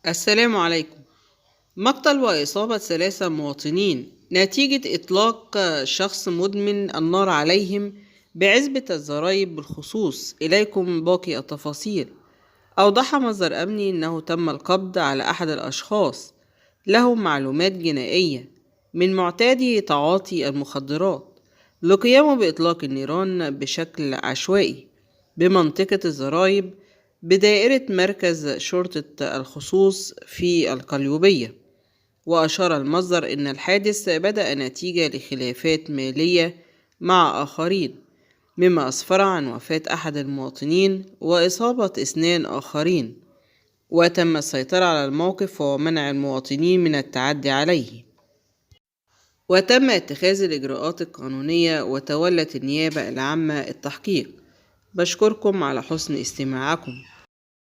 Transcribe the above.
السلام عليكم. مقتل وإصابة 3 مواطنين نتيجة إطلاق شخص مدمن النار عليهم بعزبة الزرايب بالخصوص. إليكم باقي التفاصيل. أوضح مصدر أمني أنه تم القبض على أحد الأشخاص له معلومات جنائية من معتادي تعاطي المخدرات لقيامه بإطلاق النيران بشكل عشوائي بمنطقة الزرايب بدائرة مركز شرطة الخصوص في القليوبية. وأشار المصدر أن الحادث بدأ نتيجة لخلافات مالية مع آخرين، مما أسفر عن وفاة أحد المواطنين وإصابة 2 آخرين، وتم السيطرة على الموقف ومنع المواطنين من التعدي عليه، وتم اتخاذ الإجراءات القانونية، وتولت النيابة العامة التحقيق. بشكركم على حسن استماعكم.